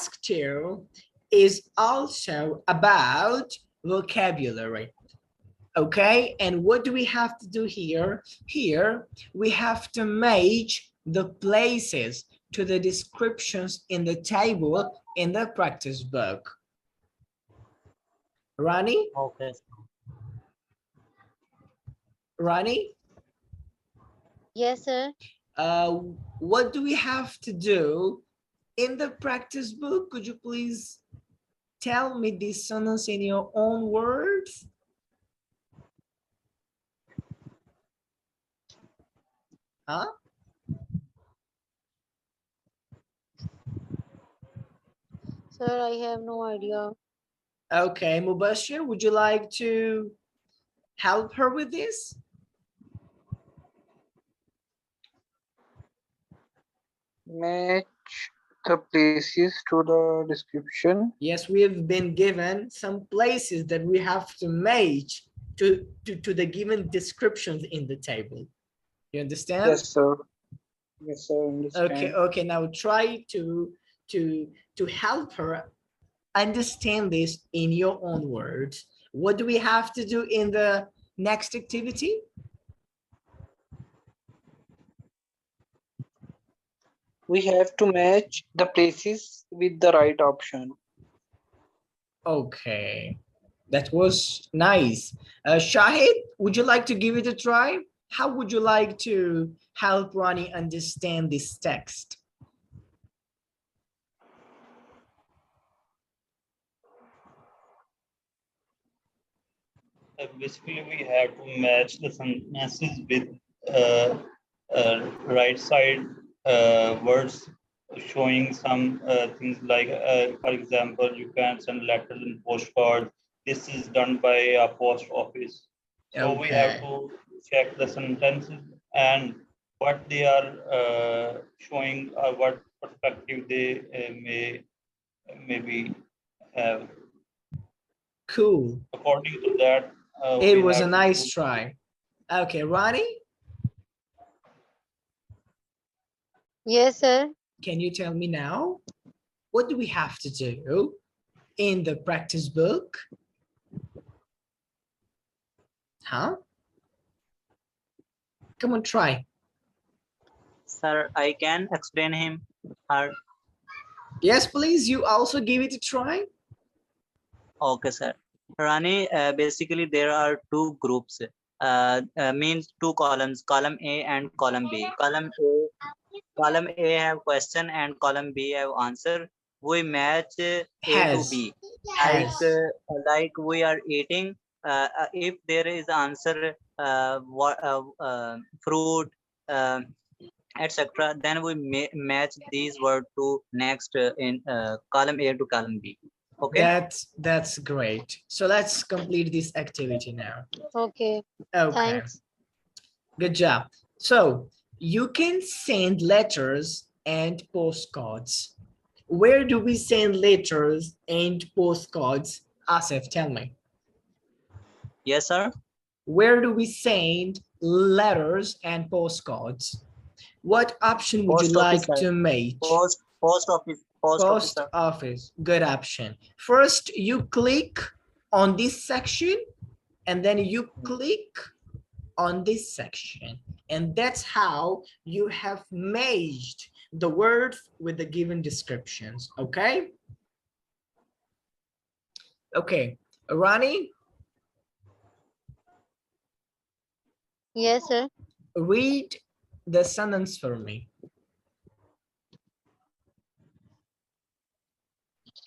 task 2 is also about vocabulary. Okay, and what do we have to do here? Here, we have to match the places to the descriptions in the table in the practice book. Rani? Okay. Rani? Yes, sir. What do we have to do in the practice book? Could you please tell me this sentence in your own words? Huh? Sir, I have no idea. Okay, Mubashir, would you like to help her with this? Match the places to the description. Yes, we have been given some places that we have to match to the given descriptions in the table. You understand? Yes, sir. Yes, sir. Understand. Okay, now try to help her understand this in your own words. What do we have to do in the next activity? We have to match the places with the right option. Okay, that was nice. Shahid, would you like to give it a try? How would you like to help Ronnie understand this text? Basically, we have to match the sentences with right side words showing some things like, for example, you can send letters and postcards. This is done by a post office. So we have to check the sentences and what they are showing, or what perspective they may maybe have. Cool. According to that, it was a nice try. Okay, Ronnie, Yes, sir. can you tell me now, what do we have to do in the practice book? Huh? Come on, try. Sir, I can explain him. Her. Yes, please. You also give it a try. Okay, sir. Rani, basically there are two groups, means two columns, column A and column B. Column A have question and column B have answer. We match A to B. Like we are eating, if there is answer fruit, etc., then we match these words to next in column A to column B. Okay, that's great. So let's complete this activity now. Okay. Thanks. Good job. So you can send letters and postcards. Where do we send letters and postcards? Asif, tell me. Yes, sir. Where do we send letters and postcards? What option would you like to make? Post office. Post office. Good option. First, you click on this section, and then you click on this section. And that's how you have matched the words with the given descriptions. Okay? Okay. Rani? Yes, sir. Read the sentence for me.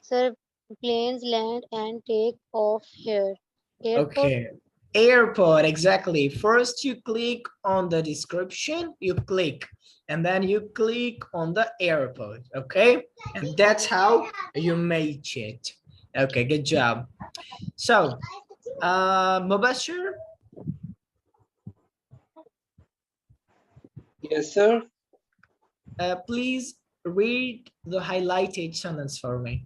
Sir, planes land and take off here. Airport. Okay. Airport, exactly. First, you click on the description, you click, and then you click on the airport, okay? And that's how you match it. Okay, good job. So, Mubashir? Yes, sir. Please read the highlighted sentence for me.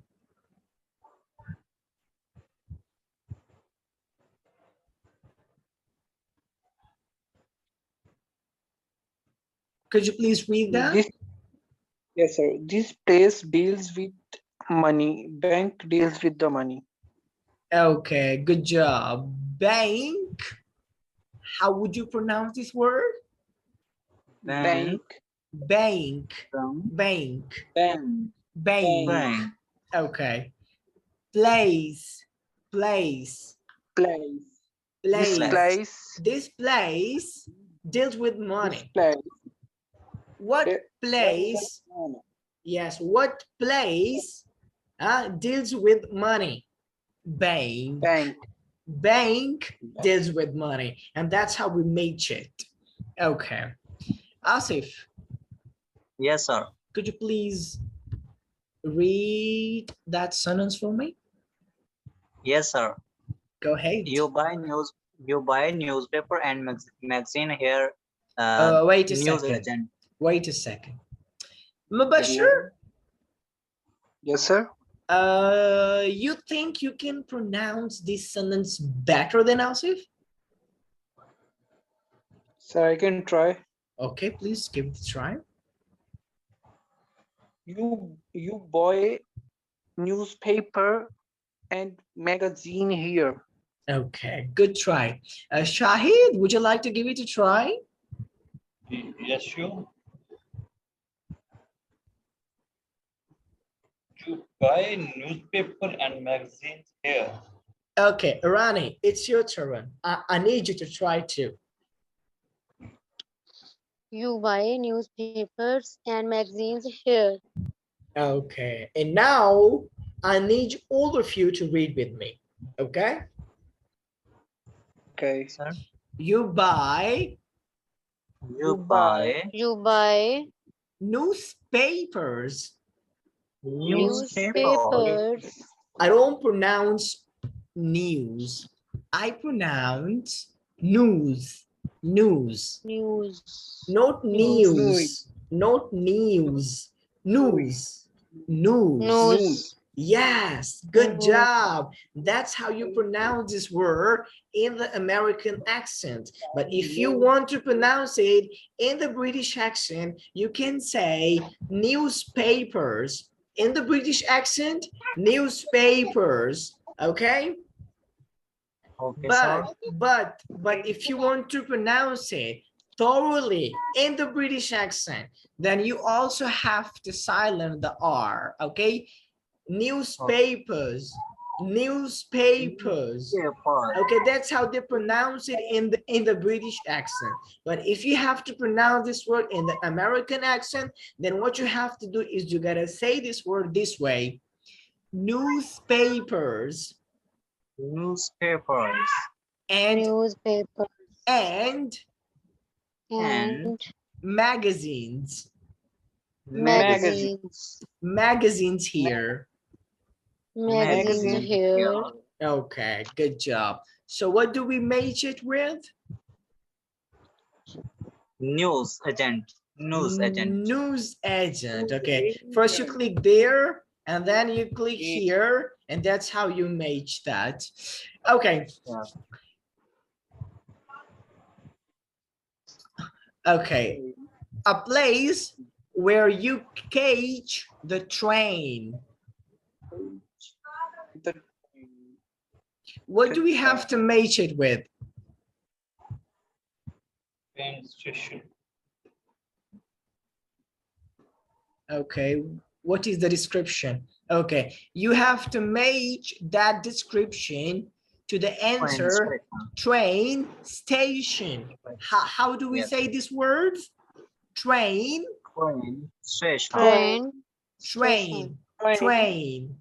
Could you please read that? Yes, sir. This place deals with money. Bank deals with the money. Okay, good job. Bank. How would you pronounce this word? Bank. Bank. Bank. Bank. Okay. Place. Place. Place. This Place. place. This place deals with This money. place. What de- place? Yes, what place deals with money? Bank. Bank. Bank deals with money, and that's how we make it. Okay. Asif, Yes, sir. could you please read that sentence for me? Yes, sir. Go ahead. You buy newspaper and magazine here. Wait a News second. agent. Wait a second. Mubashir, Yes, sir. you think you can pronounce this sentence better than Asif? So I can try. Okay, please give it a try. You buy newspaper and magazine here. Okay, good try. Shahid, would you like to give it a try? Yes, sure. You buy newspaper and magazines here. Okay, Rani, it's your turn. I need you to try too. You buy newspapers and magazines here. Okay, and now I need all of you to read with me. Okay? Okay. Sir. You buy You buy You buy newspapers. newspapers. I don't pronounce news. I pronounce news. News. News. Not news. Not news. News. News. News. Yes, good News. job. That's how you pronounce this word in the American accent. But if you want to pronounce it in the British accent, you can say newspapers. In the British accent, newspapers. Okay? Okay, sir. But if you want to pronounce it thoroughly in the British accent, then you also have to silence the R, okay? Newspapers, newspapers. Okay, that's how they pronounce it in the British accent. But if you have to pronounce this word in the American accent, then what you have to do is you gotta say this word this way: newspapers. Newspapers. And Newspapers and and magazines. magazines. Magazines here. Magazines here. Okay, good job. So what do we match it with? News agent. News agent. News agent. Okay, first you click there and then you click here, and that's how you match that. Okay. Yeah. Okay, a place where you catch the train. What do we have to match it with? Train station. Okay, what is the description? Okay, you have to match that description to the answer train station. How do we say these words? Train, Station. Train. train, train,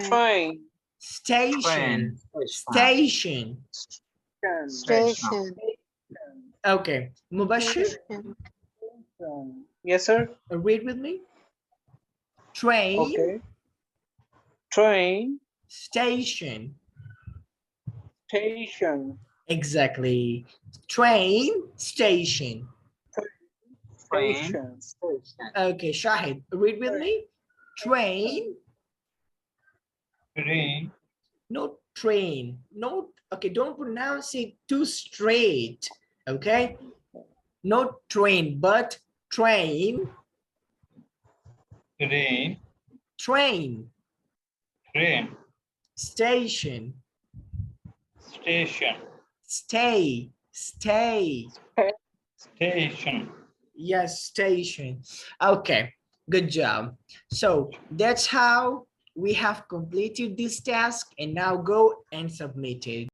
Train. station, station. Station. Okay, Mubashir, Yes, sir. read with me. Train, Okay. Train. station. Station. Exactly. Train, station. Station. Okay, Shahid, read with me. Train, Train. not train, not, okay, don't pronounce it too straight, okay? Not train, but train, Train. Train. train, Station. station, Stay. Stay. station. Yes, station. Okay, good job. So that's how we have completed this task, and now go and submit it.